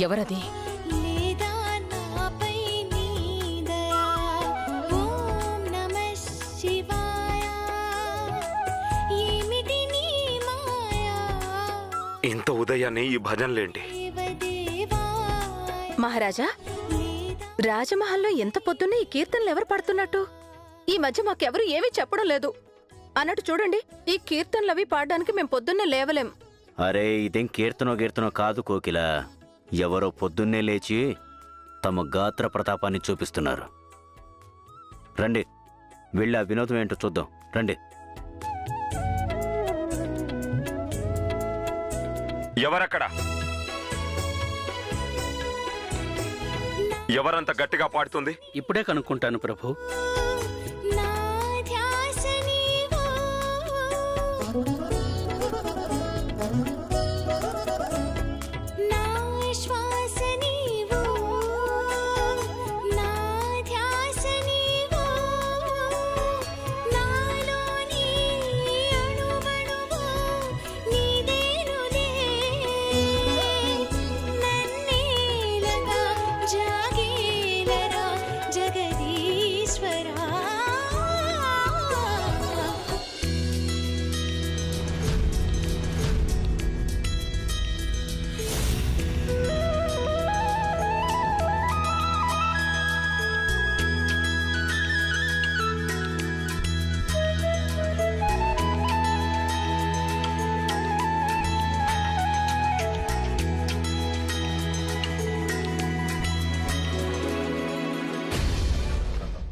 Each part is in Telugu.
ఎవరది? ఇంత ఉదయాన్నే ఈ భజనలేంటి? మహారాజా, రాజమహల్లో ఎంత పొద్దున్నే ఈ కీర్తనలు ఎవరు పడుతున్నట్టు? ఈ మధ్య మాకెవరు ఏమీ చెప్పడం లేదు. అన్నట్టు చూడండి, ఈ కీర్తనలవి పాడడానికి మేం పొద్దున్నే లేవలేం. అరే, ఇదేం కీర్తనో కాదు కోకిల. ఎవరో పొద్దున్నే లేచి తమ గాత్ర ప్రతాపాన్ని చూపిస్తున్నారు. రండి, వెళ్ళి ఆ వినోదం ఏంటో చూద్దాం. రండి. ఎవరక్కడ? ఎవరంత గట్టిగా పాడుతుంది? ఇప్పుడే కనుక్కుంటాను ప్రభు.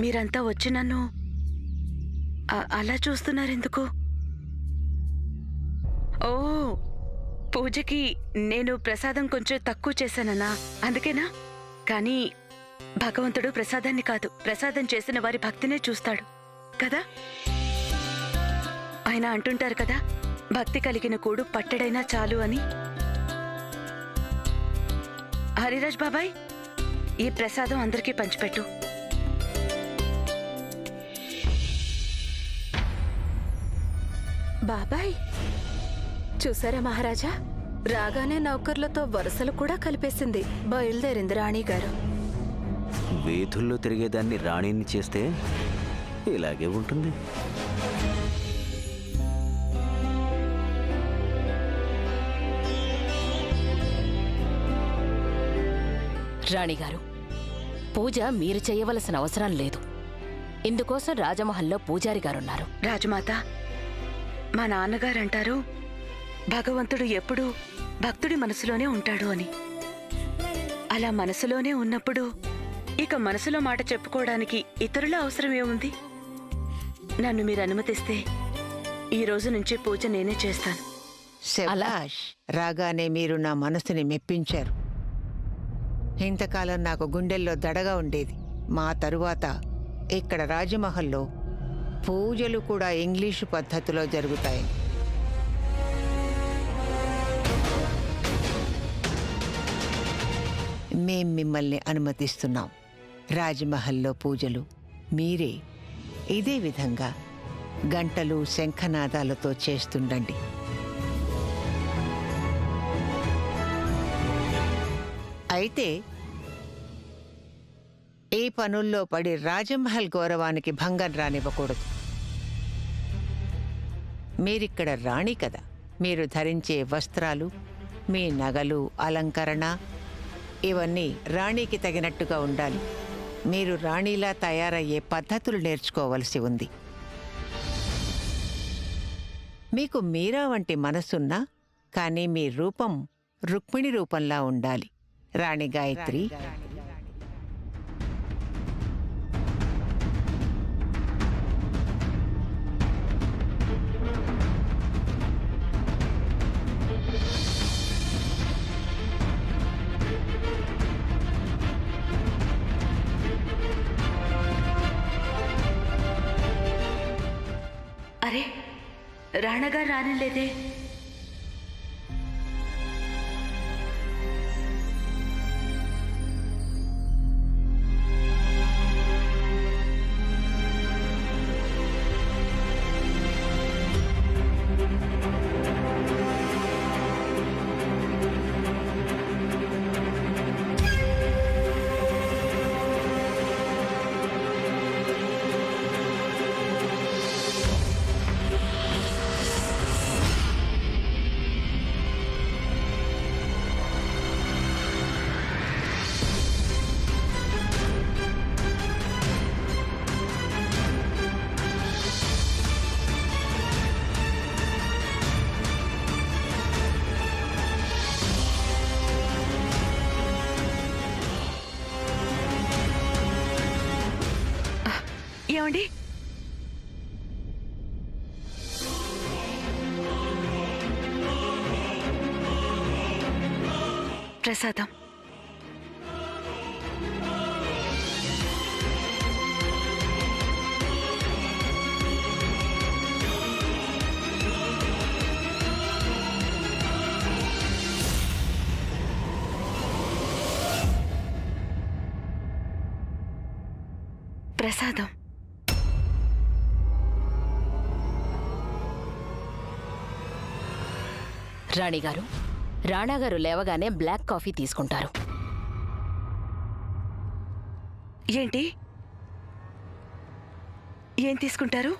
మీరంతా వచ్చి నన్ను అలా చూస్తున్నారెందుకు? ఓ, పూజకి నేను ప్రసాదం కొంచెం తక్కువ చేశానన్నా, అందుకేనా? కానీ భగవంతుడు ప్రసాదాన్ని కాదు, ప్రసాదం చేసిన వారి భక్తినే చూస్తాడు కదా. ఆయన అంటుంటారు కదా, భక్తి కలిగిన కూడు పట్టెడైనా చాలు అని. హరిరాజ్ బాబాయ్, ఈ ప్రసాదం అందరికీ పంచిపెట్టు. బాబాయ్, చూసారా మహారాజా, రాగానే నౌకర్లతో వరుసలు కూడా కలిపేసింది. బయలుదేరింది రాణిగారు. వీధుల్లో తిరిగేదాన్ని రాణిని చేస్తే ఇలాగే ఉంటుంది. రాణిగారు, పూజ మీరు చేయవలసిన అవసరం లేదు. ఇందుకోసం రాజమహల్లో పూజారి గారున్నారు. రాజమాత, మా నాన్నగారంటారు, భగవంతుడు ఎప్పుడూ భక్తుడి మనసులోనే ఉంటాడు అని. అలా మనసులోనే ఉన్నప్పుడు ఇక మనసులో మాట చెప్పుకోవడానికి ఇతరుల అవసరం ఏముంది? నన్ను మీరు అనుమతిస్తే ఈ రోజు నుంచి పూజ నేనే చేస్తాను. శభాష్, రాగానే మీరు నా మనసుని మెప్పించారు. ఇంతకాలం నాకు గుండెల్లో దడగా ఉండేది. మా తరువాత ఇక్కడ రాజమహల్లో పూజలు కూడా ఇంగ్లీషు పద్ధతిలో జరుగుతాయి. మేం మిమ్మల్ని అనుమతిస్తున్నాం. రాజమహల్లో పూజలు మీరే ఇదే విధంగా గంటలు శంఖనాదాలతో చేస్తుండండి. అయితే ఈ పనుల్లో పడి రాజమహల్ గౌరవానికి భంగం రానివ్వకూడదు. మీరిక్కడ రాణి కదా, మీరు ధరించే వస్త్రాలు, మీ నగలు, అలంకరణ ఇవన్నీ రాణికి తగినట్టుగా ఉండాలి. మీరు రాణిలా తయారయ్యే పద్ధతులు నేర్చుకోవలసి ఉంది. మీకు మీరా వంటి మనసున్నా కానీ మీ రూపం రుక్మిణి రూపంలా ఉండాలి. రాణి గాయత్రి, అరే, రాణగారు రానిలేదే. ఏమండి? ప్రసాదం. ప్రసాదం. రాణిగారు, రాణాగారు లేవగానే బ్లాక్ కాఫీ తీసుకుంటారు. ఏంటి? ఏం తీసుకుంటారు?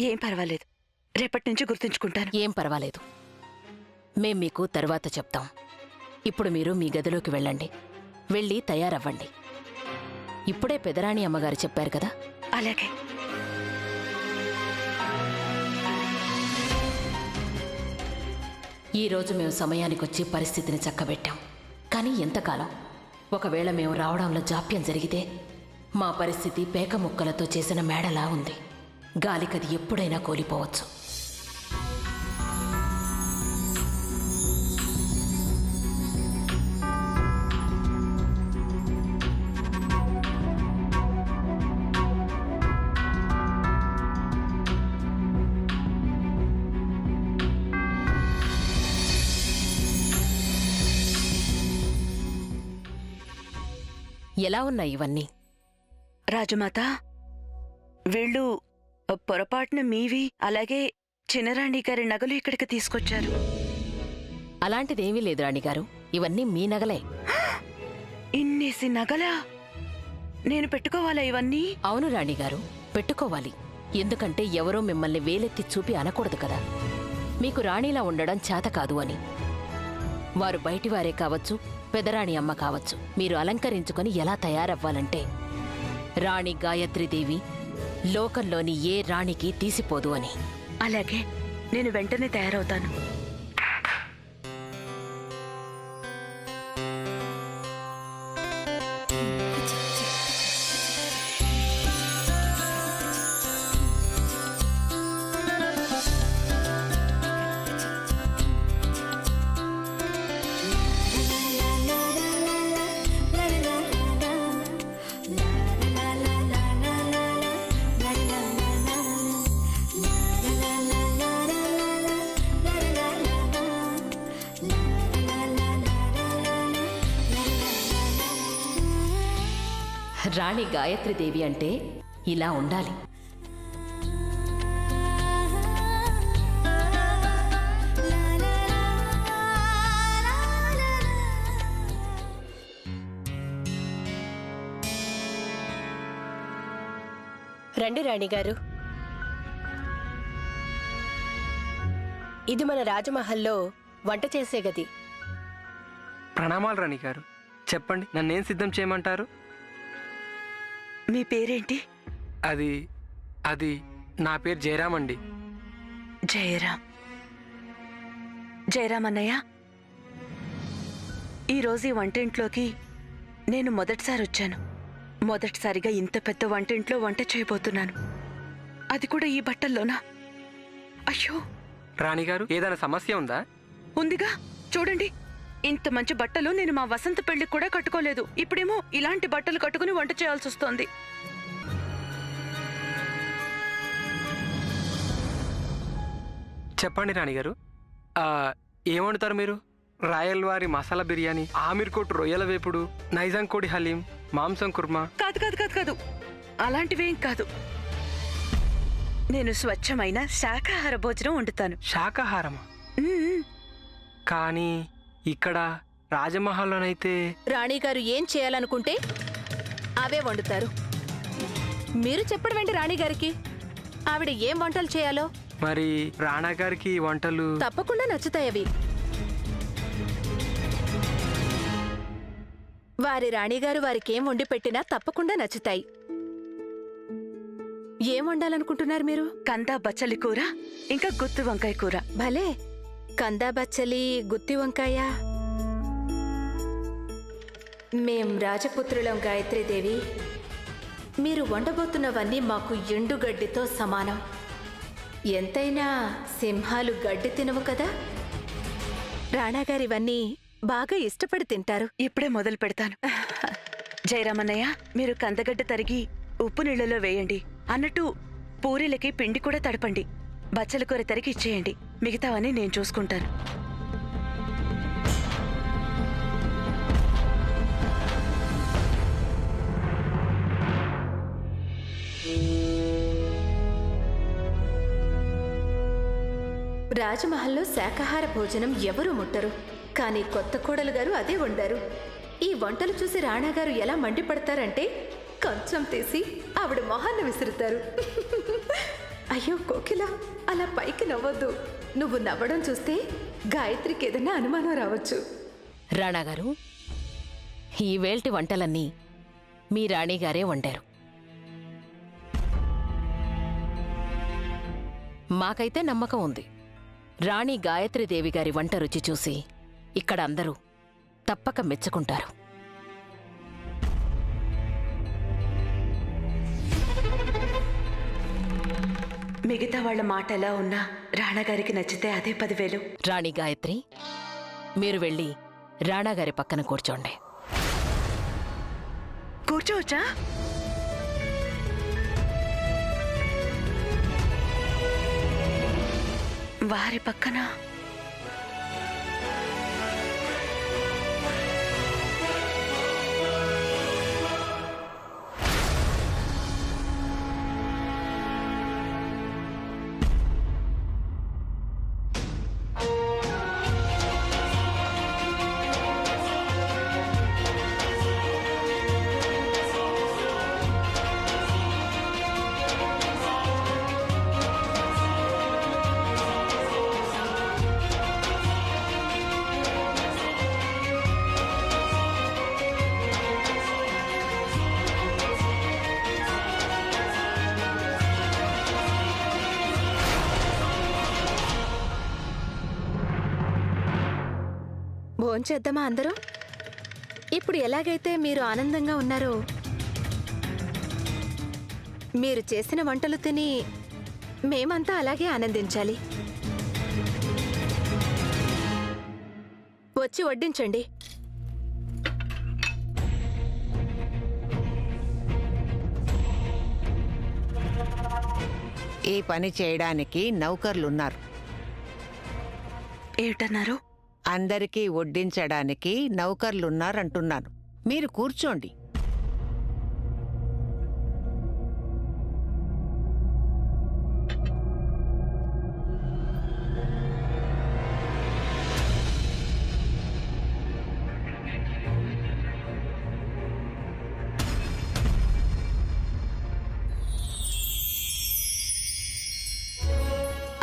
ఏం పర్వాలేదు, రేపటి నుంచి గుర్తుంచుకుంటాను. ఏం పర్వాలేదు, మేం మీకు తర్వాత చెప్తాం. ఇప్పుడు మీరు మీ గదిలోకి వెళ్ళండి. వెళ్ళి తయారవ్వండి. ఇప్పుడే పెదరాణి అమ్మగారు చెప్పారు కదా. అలాగే. ఈరోజు మేము సమయానికొచ్చి పరిస్థితిని చక్కబెట్టాం. కానీ ఎంతకాలం? ఒకవేళ మేము రావడంలో జాప్యం జరిగితే మా పరిస్థితి పేక ముక్కలతో చేసిన మేడలా ఉంది. గాలికది ఎప్పుడైనా కోలిపోవచ్చు. ఎలా ఉన్నాయి ఇవన్నీ? రాజమాత, వీళ్ళు పొరపాటున మీవి అలాగే చిన్నరాణి గారి నగలు ఇక్కడికి తీసుకొచ్చారు. అలాంటిదేమీ లేదు రాణిగారు, ఇవన్నీ మీ నగలే. ఇన్నేసి నగలా? నేను పెట్టుకోవాలా ఇవన్నీ? అవును రాణిగారు, పెట్టుకోవాలి. ఎందుకంటే ఎవరో మిమ్మల్ని వేలెత్తి చూపి అనకూడదు కదా, మీకు రాణిలా ఉండడం చేత కాదు అని. వారు బయటివారే కావచ్చు, పెదరాణి అమ్మ కావచ్చు. మీరు అలంకరించుకొని ఎలా తయారవ్వాలంటే రాణి గాయత్రీదేవి లోకంలోని ఏ రాణికి తీసిపోదు అని. అలాగే, నేను వెంటనే తయారవుతాను. రాణి గాయత్రీదేవి అంటే ఇలా ఉండాలి. రండి రాణిగారు, ఇది మన రాజమహల్లో వంట చేసే గది. ప్రణామాలు రాణి గారు. చెప్పండి, నన్నేం సిద్ధం చేయమంటారు? మీ పేరేంటి? అది నా పేరు జయరామ్ అండి. జయరామ్. జయరామ్ అన్నయ్య, ఈరోజు ఈ వంటింట్లోకి నేను మొదటిసారి వచ్చాను. మొదటిసారిగా ఇంత పెద్ద వంటింట్లో వంట చేయబోతున్నాను, అది కూడా ఈ బట్టల్లోనా? అయ్యో రాణిగారు, ఏదైనా సమస్య ఉందా? ఉందిగా, చూడండి. ఇంత మంచి బట్టలు నేను మా వసంత పెళ్లికి కూడా కట్టుకోలేదు. ఇప్పుడేమో ఇలాంటి బట్టలు కట్టుకుని వంట చేయాల్సి వస్తోంది. చెప్పండి రాణిగారు, ఏం వండుతారు మీరు? రాయల్ వారి మసాలా బిర్యానీ, ఆమిర్కోట్ రొయ్యల వేపుడు, నైజాం కోడి హలీం, మాంసం కుర్మా. కాదు కాదు కాదు కాదు, అలాంటివేం కాదు. నేను స్వచ్ఛమైన శాకాహార భోజనం వండుతాను. శాకాహారమా? మ్మ్. కానీ ఇక్కడ రాజమహల్లోనైతే రాణిగారు ఏం చేయాలనుకుంటే అవే వండుతారు. మీరు చెప్పడం ఏంటి రాణిగారికి? ఆవిడ ఏం వంటలు చేయాలో మరి రాణా గారికి ఈ వంటలు తప్పకుండా నచ్చుతాయి అవి. వారి రాణిగారు వారికేం వండి పెట్టినా తప్పకుండా నచ్చుతాయి. ఏం వండాలనుకుంటున్నారు మీరు? కందా బచ్చలి కూర ఇంకా గుత్తి వంకాయ కూర. భలే, కందా బచ్చలి, గుత్తి వంకాయ. మేం రాజపుత్రులం గాయత్రీదేవి. మీరు వండబోతున్నవన్నీ మాకు ఎండుగడ్డితో సమానం. ఎంతైనా సింహాలు గడ్డి తినవు కదా. రాణాగారివన్నీ బాగా ఇష్టపడి తింటారు. ఇప్పుడే మొదలు పెడతాను. జయరామన్నయ్య, మీరు కందగడ్డ తరిగి ఉప్పు నీళ్లలో వేయండి. అన్నట్టు పూరీలకి పిండి కూడా తడపండి. బచ్చల కూర తరిగి ఇచ్చేయండి. మిగతావన్నీ నేను చూసుకుంటాను. రాజమహల్లో శాకాహార భోజనం ఎవరూ ముట్టరు. కానీ కొత్త కోడలు గారు అదే వండారు. ఈ వంటలు చూసి రాణాగారు ఎలా మండిపడతారంటే కంచం తీసి ఆవిడ మొహాన్ని విసురుతారు. అయ్యో కోకిల, అలా పైకి నవ్వొద్దు. నువ్వు నవ్వడం చూస్తే గాయత్రికి ఏదైనా అనుమానం రావచ్చు. రాణాగారు, ఈ వేల్టి వంటలన్నీ మీ రాణిగారే వండారు. మాకైతే నమ్మకం ఉంది. రాణి గాయత్రీదేవి గారి వంట రుచి చూసి ఇక్కడ అందరూ తప్పక మెచ్చుకుంటారు. మిగతా వాళ్ళ మాట ఎలా ఉన్నా రాణాగారికి నచ్చితే అదే 10,000. రాణి గాయత్రి, మీరు వెళ్ళి రాణాగారి పక్కన కూర్చోండి. కూర్చోవచ్చా? వారి పక్కన భోంచేద్దామా అందరూ? ఇప్పుడు ఎలాగైతే మీరు ఆనందంగా ఉన్నారో, మీరు చేసిన వంటలు తిని మేమంతా అలాగే ఆనందించాలి. వచ్చి వడ్డించండి. ఈ పని చేయడానికి నౌకర్లున్నారు. ఏమిటన్నారు? అందరికీ వడ్డించడానికి నౌకర్లున్నారంటున్నాను. మీరు కూర్చోండి.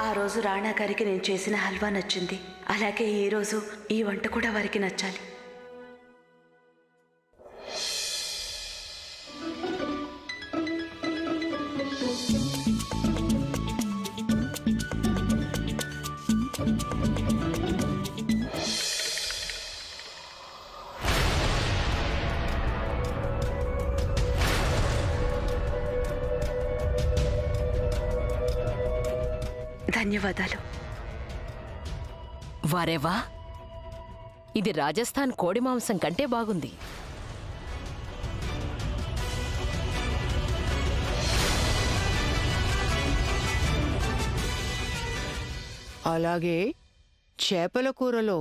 ఆ రోజు రాణా గారికి నేను చేసిన హల్వా నచ్చింది. అలాగే ఈ రోజు ఈ వంట కూడా వారికి నచ్చాలి. ధన్యవాదాలు. వారేవా, ఇది రాజస్థాన్ కోడి మాంసం కంటే బాగుంది. అలాగే చేపల కూరలో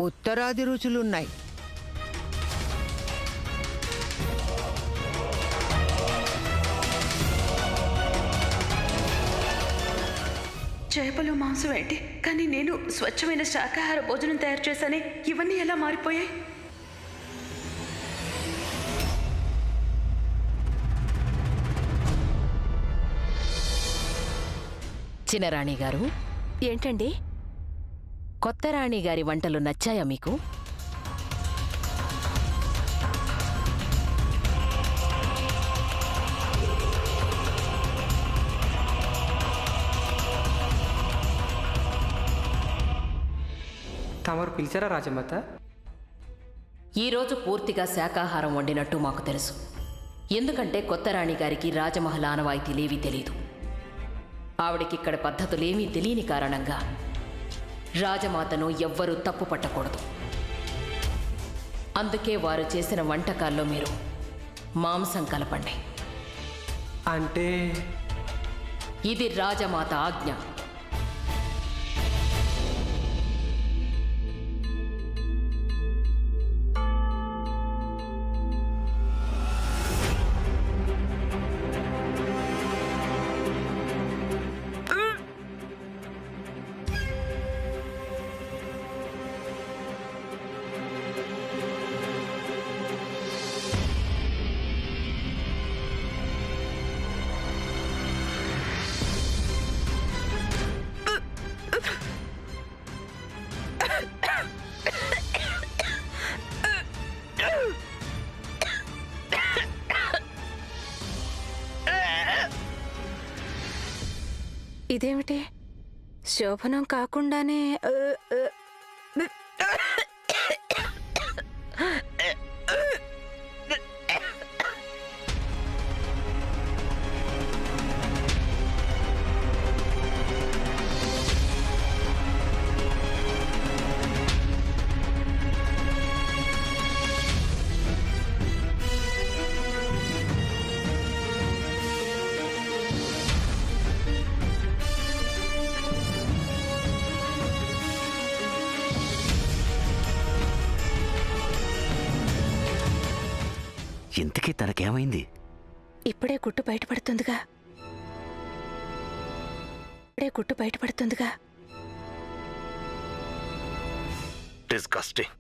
ఉత్తరాది రుచులున్నాయి. చేపలు మాంసం ఏంటి? కానీ నేను స్వచ్ఛమైన శాకాహార భోజనం తయారు చేశానే. ఇవన్నీ ఎలా మారిపోయాయి? చిన్నరాణి గారు, ఏంటండి? కొత్త రాణి గారి వంటలు నచ్చాయా మీకు? తమరు పిలిచారా రాజమాత? ఈరోజు పూర్తిగా శాకాహారం వండినట్టు మాకు తెలుసు. ఎందుకంటే కొత్త రాణి గారికి రాజమహల్ ఆనవాయితీలేవీ తెలీదు. ఆవిడకిక్కడ పద్ధతులేమీ తెలియని కారణంగా రాజమాతను ఎవ్వరూ తప్పు పట్టకూడదు. అందుకే వారు చేసిన వంటకాల్లో మీరు మాంసం కలపండి. అంటే ఇది రాజమాత ఆజ్ఞ. ఇదేమిటి? శోభనం కాకుండానే ఇంతకీ తనకేమైంది? ఇప్పుడే గుట్టు బయటపడుతుందిగా. డిస్గస్టింగ్.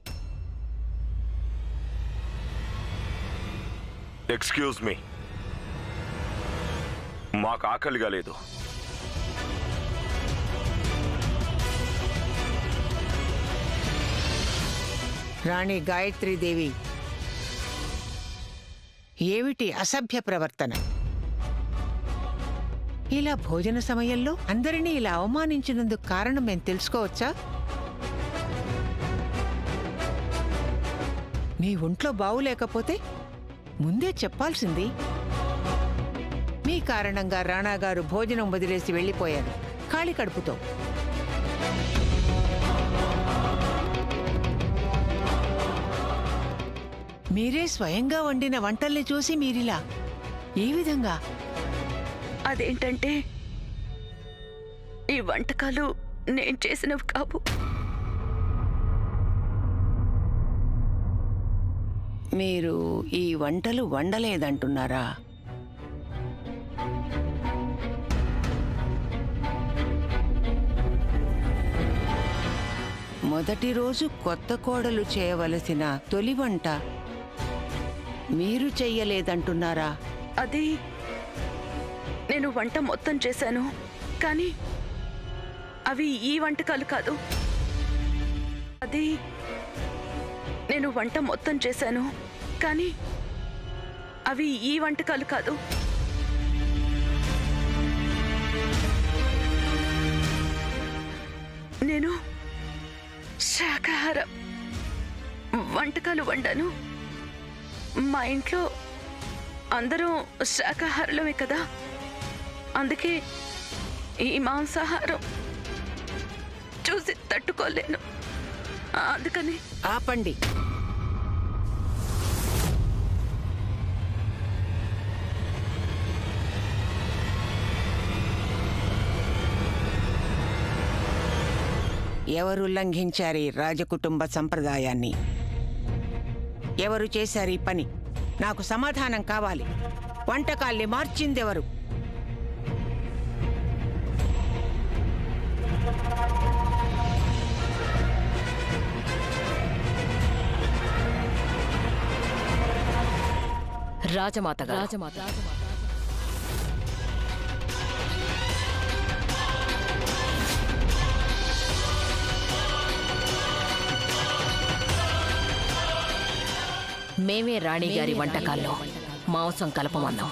ఎక్స్క్యూజ్ మీ, మాకు ఆకలిగా లేదు. రాణి గాయత్రీదేవి, ఏమిటి అసభ్య ప్రవర్తన? ఇలా భోజన సమయంలో అందరినీ ఇలా అవమానించినందుకు కారణం మేము తెలుసుకోవచ్చా? మీ ఒంట్లో బావులేకపోతే ముందే చెప్పాల్సింది. మీ కారణంగా రాణాగారు భోజనం వదిలేసి వెళ్ళిపోయారు ఖాళీ కడుపుతో. మీరే స్వయంగా వండిన వంటల్ని చూసి మీరిలా ఈ విధంగా? అదేంటంటే ఈ వంటకాలు నేను చేసినవి కావు. మీరు ఈ వంటలు వండలేదంటున్నారా? మొదటి రోజు కొత్త కోడలు చేయవలసిన తొలి వంట మీరు చెయ్యలేదంటున్నారా? అది నేను వంట మొత్తం చేశాను, కానీ అవి ఈ వంటకాలు కాదు. అది నేను వంట మొత్తం చేశాను, కానీ అవి ఈ వంటకాలు కాదు. నేను శాకాహార వంటకాలు వండాను. మా ఇంట్లో అందరూ శాకాహారులమే కదా, అందుకే ఈ మాంసాహారం చూసి తట్టుకోలేను. అందుకని ఆపండి. ఎవరు ఉల్లంఘించారు ఈ రాజకుటుంబ సంప్రదాయాన్ని? ఎవరు చేశారు ఈ పని? నాకు సమాధానం కావాలి. వంటకాల్ని మార్చిందెవరు? రాజమాత. మేమే రాణిగారి వంటకాల్లో మాంసం కలపమన్నాం.